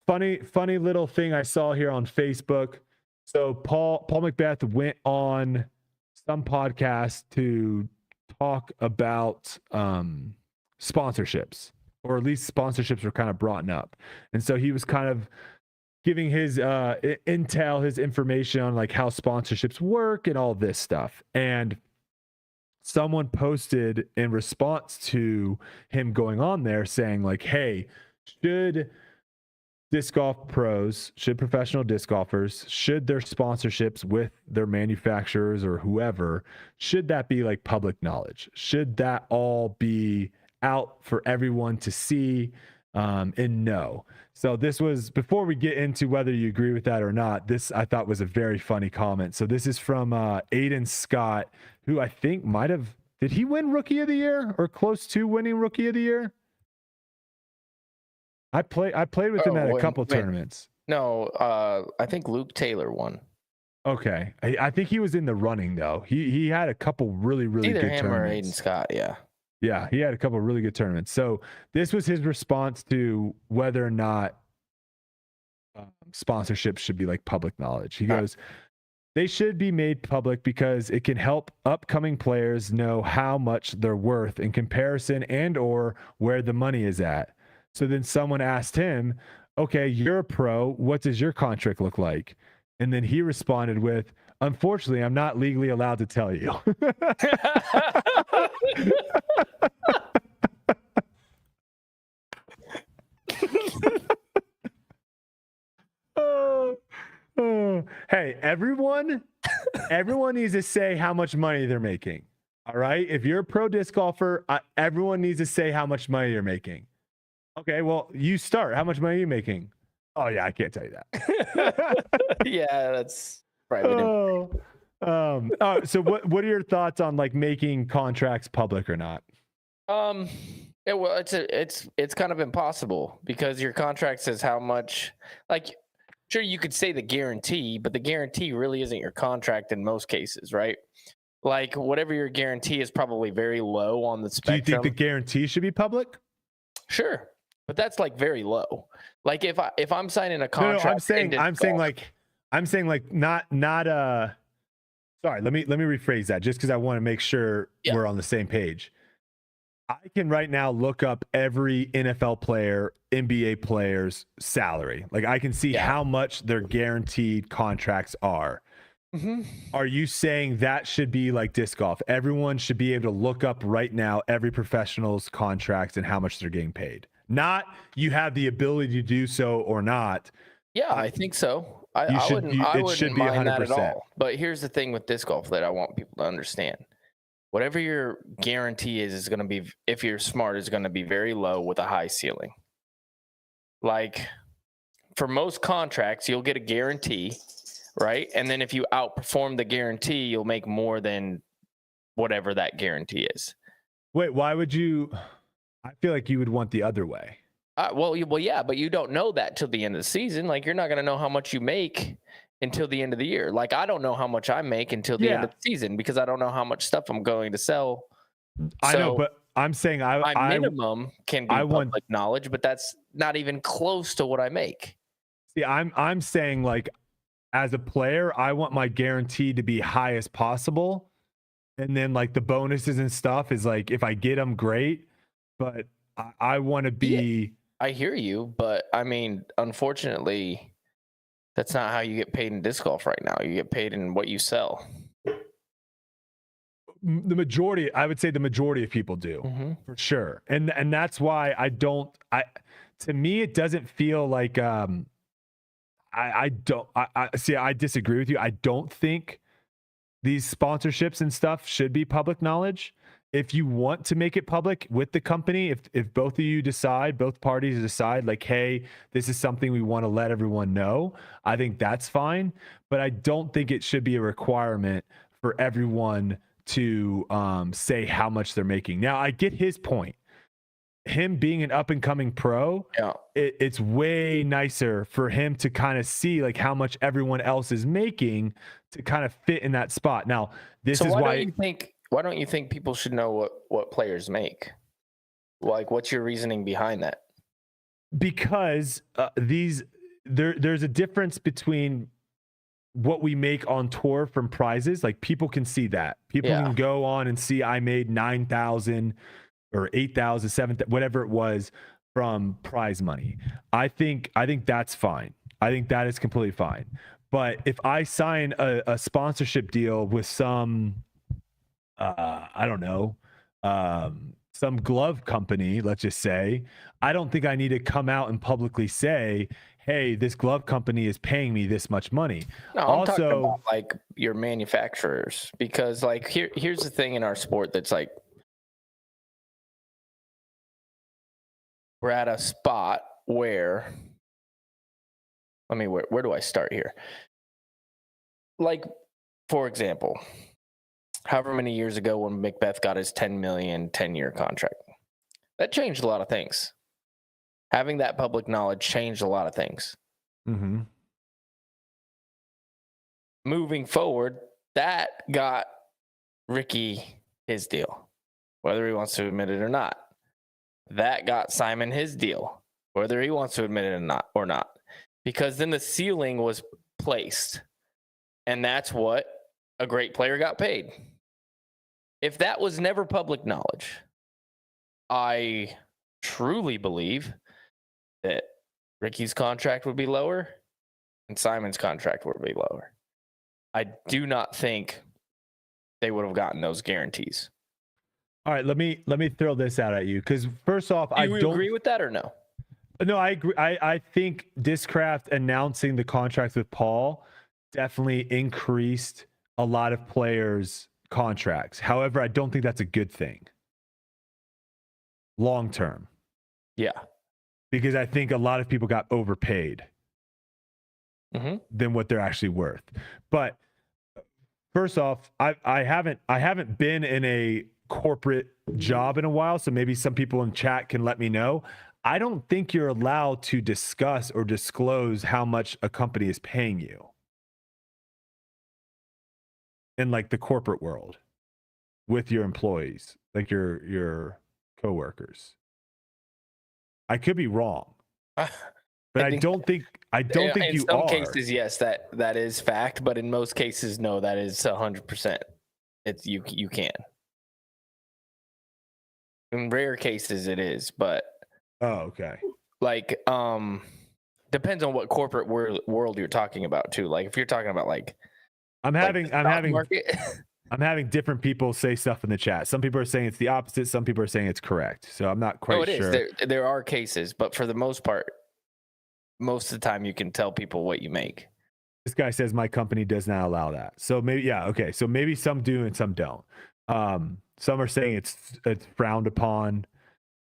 funny little thing I saw here on Facebook. So Paul Macbeth went on some podcast to talk about sponsorships, or at least sponsorships were kind of brought up. And so he was kind of giving his intel, his information on like how sponsorships work and all this stuff. And someone posted in response to him going on there saying like, hey, should disc golf pros, should professional disc golfers, should their sponsorships with their manufacturers or whoever, should that be like public knowledge? Should that all be out for everyone to see and know? So this was, before we get into whether you agree with that or not, this I thought was a very funny comment. So this is from Aiden Scott, who I think might have, did he win Rookie of the Year or close to winning Rookie of the Year? I played with him at a couple tournaments. No, I think Luke Taylor won. Okay, I think he was in the running though. He had a couple really good tournaments. Either him or Aiden Scott, yeah. Yeah, he had a couple of really good tournaments. So this was his response to whether or not sponsorships should be like public knowledge. He goes, they should be made public because it can help upcoming players know how much they're worth in comparison and or where the money is at. So then someone asked him, okay, you're a pro. What does your contract look like? And then he responded with, unfortunately, I'm not legally allowed to tell you. Hey, everyone needs to say how much money they're making. All right. If you're a pro disc golfer, everyone needs to say how much money you're making. Okay. Well, you start. How much money are you making? Oh yeah, I can't tell you that. Yeah, that's private. So what are your thoughts on like making contracts public or not? Yeah, well, it's kind of impossible because your contract says how much. Like, sure, you could say the guarantee, but the guarantee really isn't your contract in most cases, right? Like, whatever your guarantee is probably very low on the spectrum. Do you think the guarantee should be public? Sure, but that's like very low. Like if I'm signing a contract, no, I'm saying not sorry, let me rephrase that just because I want to make sure we're on the same page. I can right now look up every NFL player, NBA player's salary. Like I can see how much their guaranteed contracts are. Mm-hmm. Are you saying that should be like disc golf? Everyone should be able to look up right now every professional's contracts and how much they're getting paid. Not you have the ability to do so or not. Yeah, I think so. I wouldn't mind that at all. But here's the thing with disc golf that I want people to understand. Whatever your guarantee is going to be, if you're smart, is going to be very low with a high ceiling. Like for most contracts, you'll get a guarantee, right? And then if you outperform the guarantee, you'll make more than whatever that guarantee is. Wait, why would you? I feel like you would want the other way. Well, yeah, but you don't know that till the end of the season. Like you're not going to know how much you make until the end of the year. Like I don't know how much I make until the end of the season because I don't know how much stuff I'm going to sell. I know, but I'm saying my minimum can be public knowledge, but that's not even close to what I make. See, I'm saying like as a player, I want my guarantee to be high as possible. And then like the bonuses and stuff is like, if I get them, great. But I want to be. Yeah, I hear you, but I mean, unfortunately, that's not how you get paid in disc golf right now. You get paid in what you sell. The majority, I would say the majority of people do, for sure. And that's why to me, it doesn't feel like, I disagree with you. I don't think these sponsorships and stuff should be public knowledge. If you want to make it public with the company, if both of you decide, both parties decide like, hey, this is something we want to let everyone know, I think that's fine. But I don't think it should be a requirement for everyone to say how much they're making. Now, I get his point. Him being an up and coming pro, it's way nicer for him to kind of see like how much everyone else is making to kind of fit in that spot. Now, this is why. Why don't you think people should know what players make? Like, what's your reasoning behind that? Because these there's a difference between what we make on tour from prizes. Like people can see that. People can go on and see I made 9,000 or 8,000, 7,000, whatever it was from prize money. I think that's fine. I think that is completely fine. But if I sign a sponsorship deal with some, I don't know, some glove company, let's just say, I don't think I need to come out and publicly say, hey, this glove company is paying me this much money. No, I'm talking about like your manufacturers, because like here's the thing in our sport that's like, we're at a spot where, where do I start here? Like, for example, however many years ago when Macbeth got his $10 million 10-year contract, that changed a lot of things. Having that public knowledge changed a lot of things. Mm-hmm. Moving forward, that got Ricky his deal, whether he wants to admit it or not. That got Simon his deal, whether he wants to admit it or not. Because then the ceiling was placed, and that's what a great player got paid. If that was never public knowledge, I truly believe that Ricky's contract would be lower and Simon's contract would be lower. I do not think they would have gotten those guarantees. All right, let me throw this out at you, because first off, I don't agree with that or no? No, I agree. I think Discraft announcing the contracts with Paul definitely increased a lot of players' contracts. However, I don't think that's a good thing long term. Yeah, because I think a lot of people got overpaid than what they're actually worth. But first off, I haven't been in a corporate job in a while, so maybe some people in chat can let me know. I don't think you're allowed to discuss or disclose how much a company is paying you in like the corporate world with your employees, like your coworkers. I could be wrong, but I don't think you are. In some cases, yes, that is fact, but in most cases, no, that is 100%. It's you can. In rare cases, it is, but okay. Like, depends on what corporate world you're talking about too. Like, if you're talking about like, I'm having different people say stuff in the chat. Some people are saying it's the opposite. Some people are saying it's correct. So I'm not quite sure. Is. There are cases, but for the most part, most of the time you can tell people what you make. This guy says my company does not allow that. So maybe, yeah, okay. So maybe some do and some don't. Some are saying it's frowned upon.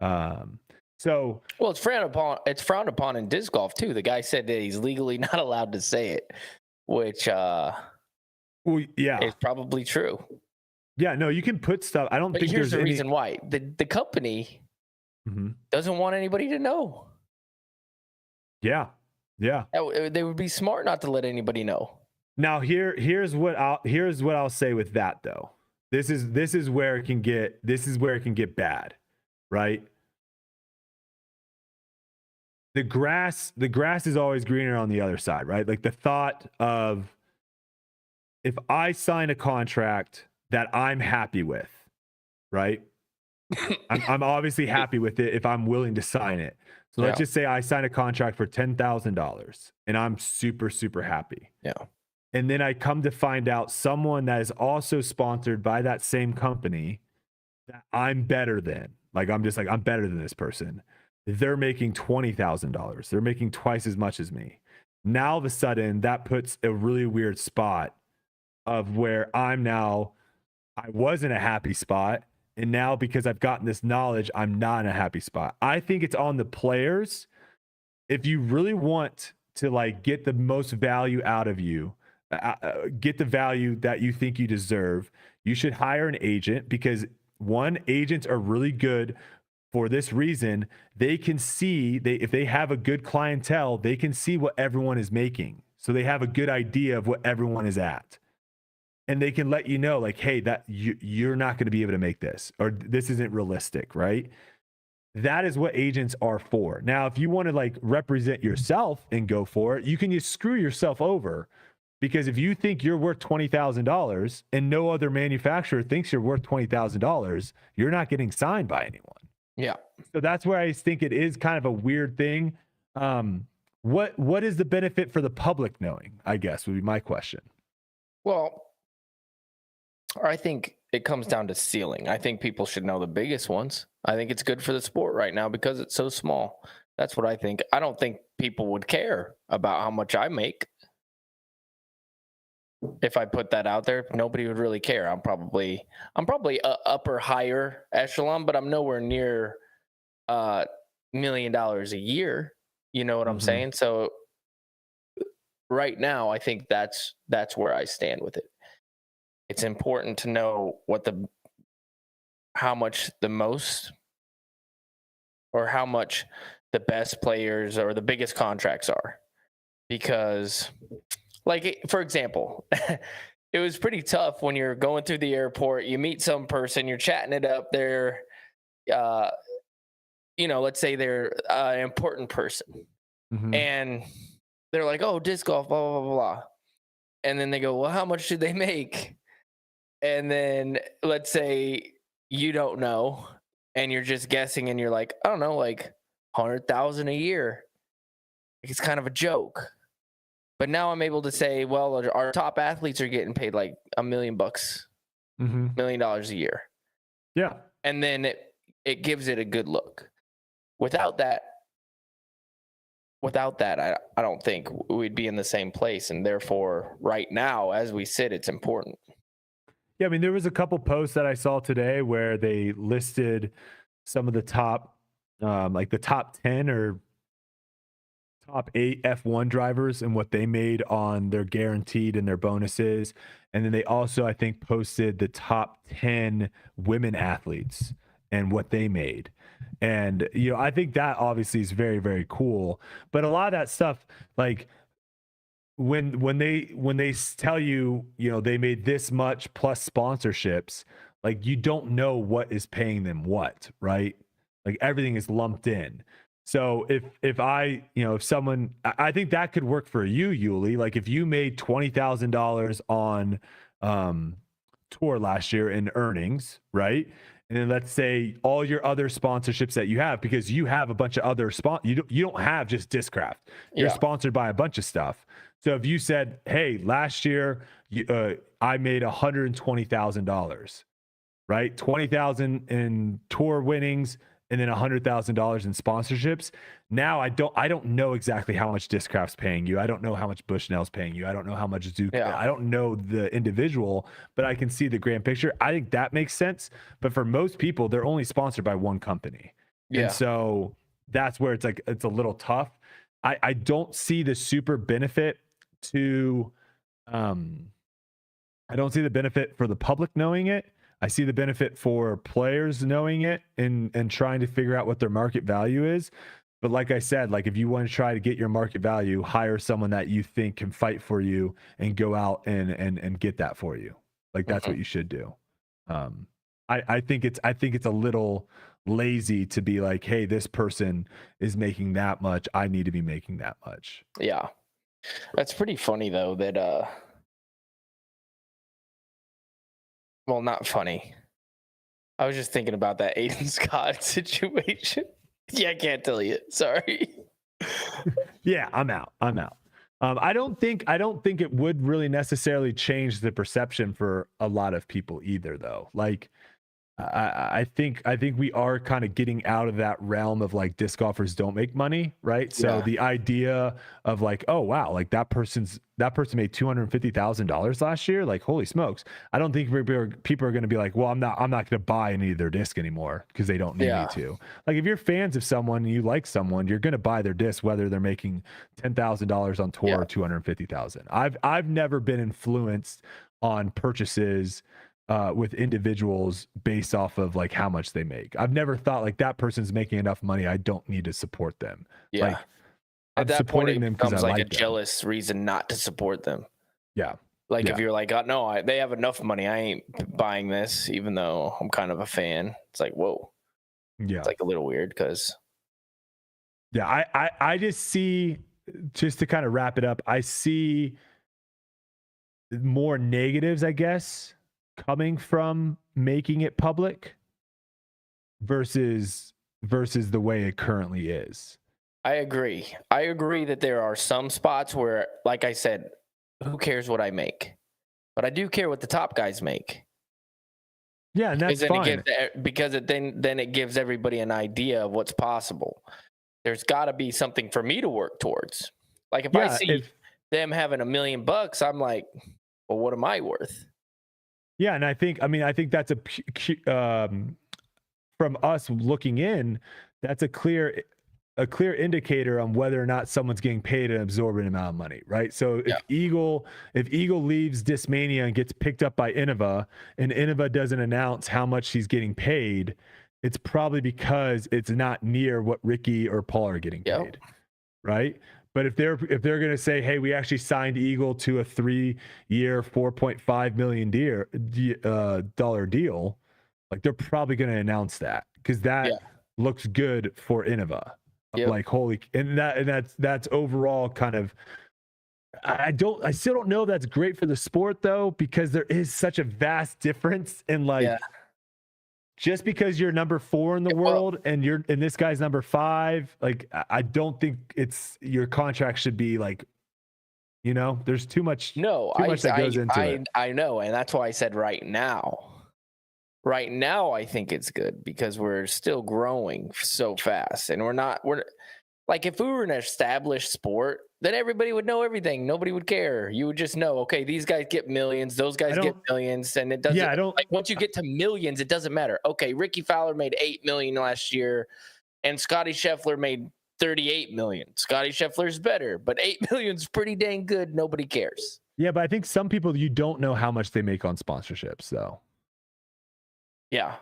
So well, it's frowned upon. It's frowned upon in disc golf too. The guy said that he's legally not allowed to say it, which well, yeah, is probably true. Yeah, no, you can put stuff. I don't think here's there's the reason why the company doesn't want anybody to know. Yeah. They would be smart not to let anybody know. Now here's what I'll say with that though. This is where it can get bad, right? The grass is always greener on the other side, right? Like the thought of, if I sign a contract that I'm happy with, right? I'm obviously happy with it if I'm willing to sign it. So let's just say I sign a contract for $10,000 and I'm super, super happy. Yeah. And then I come to find out someone that is also sponsored by that same company that I'm better than. Like, I'm better than this person. They're making $20,000. They're making twice as much as me. Now, all of a sudden, that puts a really weird spot of where I was in a happy spot. And now, because I've gotten this knowledge, I'm not in a happy spot. I think it's on the players. If you really want to like get the most value out of you, get the value that you think you deserve, you should hire an agent, because agents are really good for this reason. They can see, if they have a good clientele, they can see what everyone is making. So they have a good idea of what everyone is at. And they can let you know, like, hey, that you're not going to be able to make this, or this isn't realistic, right? That is what agents are for. Now, if you want to like represent yourself and go for it, you can just screw yourself over, because if you think you're worth $20,000 and no other manufacturer thinks you're worth $20,000, you're not getting signed by anyone. Yeah. So that's where I think it is kind of a weird thing. What is the benefit for the public knowing, I guess, would be my question. Well, I think it comes down to ceiling. I think people should know the biggest ones. I think it's good for the sport right now because it's so small. That's what I think. I don't think people would care about how much I make. If I put that out there, nobody would really care. I'm probably upper higher echelon, but I'm nowhere near $1 million a year. You know what I'm saying? So right now, I think that's where I stand with it. It's important to know how much the best players or the biggest contracts are, because, like, for example, it was pretty tough when you're going through the airport, you meet some person, you're chatting it up, they're let's say they're an important person, and they're like, oh, disc golf, blah blah blah blah, and then they go, well, how much did they make? And then let's say you don't know and you're just guessing and you're like, I don't know, like 100,000 a year. It's kind of a joke. But now I'm able to say, well, our top athletes are getting paid like $1 million, $1 million a year. Yeah. And then it gives it a good look. Without that, I don't think we'd be in the same place. And therefore, right now, as we sit, it's important. Yeah, I mean, there was a couple posts that I saw today where they listed some of the top, like the top 10 or top 8 F1 drivers and what they made on their guaranteed and their bonuses. And then they also, I think, posted the top 10 women athletes and what they made. And, I think that obviously is very, very cool. But a lot of that stuff, like, when they tell you, they made this much plus sponsorships, like, you don't know what is paying them what, right? Like, everything is lumped in. So if I, if someone, I think that could work for you, Yuli. Like, if you made $20,000 on tour last year in earnings, right? And then let's say all your other sponsorships that you have, because you have a bunch of other you don't have just Discraft. You're sponsored by a bunch of stuff. So if you said, hey, last year I made $120,000, right? 20,000 in tour winnings and then $100,000 in sponsorships. Now I don't know exactly how much Discraft's paying you. I don't know how much Bushnell's paying you. I don't know how much Zook. I don't know the individual, but I can see the grand picture. I think that makes sense. But for most people, they're only sponsored by one company. Yeah. And so that's where it's like, it's a little tough. I don't see the super benefit to, I don't see the benefit for the public knowing it. I see the benefit for players knowing it and trying to figure out what their market value is. But like I said, like, if you want to try to get your market value, hire someone that you think can fight for you and go out and get that for you. Like, that's what you should do. I think it's a little lazy to be like, hey, this person is making that much, I need to be making that much. Yeah. That's pretty funny though that well, not funny. I was just thinking about that Aiden Scott situation. Yeah, I can't tell you. Sorry. Yeah, I'm out. I don't think it would really necessarily change the perception for a lot of people either, though. Like, I think we are kind of getting out of that realm of like disc golfers don't make money, right? So the idea of like, oh wow, like that person made $250,000 last year, like holy smokes. I don't think people are going to be like, well, I'm not going to buy any of their disc anymore because they don't need me to. Like, if you're fans of someone and you like someone, you're going to buy their disc whether they're making $10,000 on tour or $250,000. I've never been influenced on purchases with individuals based off of like how much they make. I've never thought like that person's making enough money, I don't need to support them. Yeah. Like, at that point, it becomes like a jealous reason not to support them. Yeah. Like, if you're like, oh, no, they have enough money, I ain't buying this, even though I'm kind of a fan. It's like, whoa. Yeah. It's like a little weird because. Yeah, I just see, just to kind of wrap it up, I see more negatives, I guess, coming from making it public versus the way it currently is. I agree. I agree that there are some spots where, like I said, who cares what I make? But I do care what the top guys make. Yeah, and that's fine. Because then it gives everybody an idea of what's possible. There's got to be something for me to work towards. Like if I see them having $1 million, I'm like, well, what am I worth? Yeah, and I think that's from us looking in, that's a clear indicator on whether or not someone's getting paid an absorbent amount of money, right? So if Eagle leaves Discmania and gets picked up by Innova, and Innova doesn't announce how much he's getting paid, it's probably because it's not near what Ricky or Paul are getting paid, right? But if they're going to say, hey, we actually signed Eagle to a 3-year, $4.5 million dollar deal, like they're probably going to announce that because that looks good for Innova. Like holy, and that's overall kind of. I still don't know if that's great for the sport though, because there is such a vast difference in just because you're number 4 in the world and this guy's number 5, like I don't think your contract should be like, there's too much. That goes into it. I know, and that's why I said right now. Right now, I think it's good because we're still growing so fast, and we're like, if we were an established sport, then everybody would know everything. Nobody would care. You would just know, okay, these guys get millions, those guys get millions, and it doesn't. Yeah, like once you get to millions, it doesn't matter. Okay, Ricky Fowler made $8 million last year, and Scotty Scheffler made $38 million. Scotty Scheffler's better, but $8 million is pretty dang good. Nobody cares. Yeah, but I think some people, you don't know how much they make on sponsorships, though. Yeah.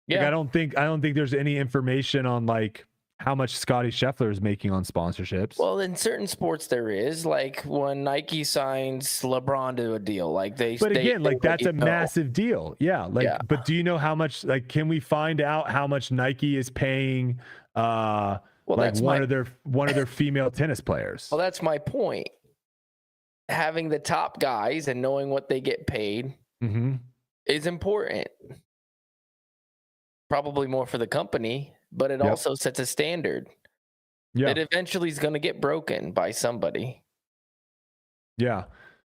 Like, I don't think there's any information on like how much Scotty Scheffler is making on sponsorships. Well, in certain sports there is, like when Nike signs LeBron to a deal, like that's a massive deal. Yeah. But do you know how much, like, can we find out how much Nike is paying one of their female tennis players? Well, that's my point. Having the top guys and knowing what they get paid is important. Probably more for the company, but it also sets a standard that eventually is going to get broken by somebody. Yeah,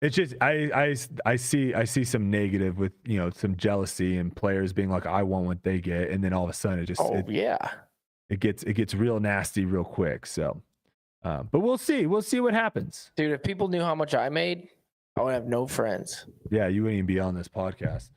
it's just I see some negative with some jealousy and players being like, I want what they get, and then all of a sudden it gets real nasty real quick. So, but we'll see what happens, dude. If people knew how much I made, I would have no friends. Yeah, you wouldn't even be on this podcast.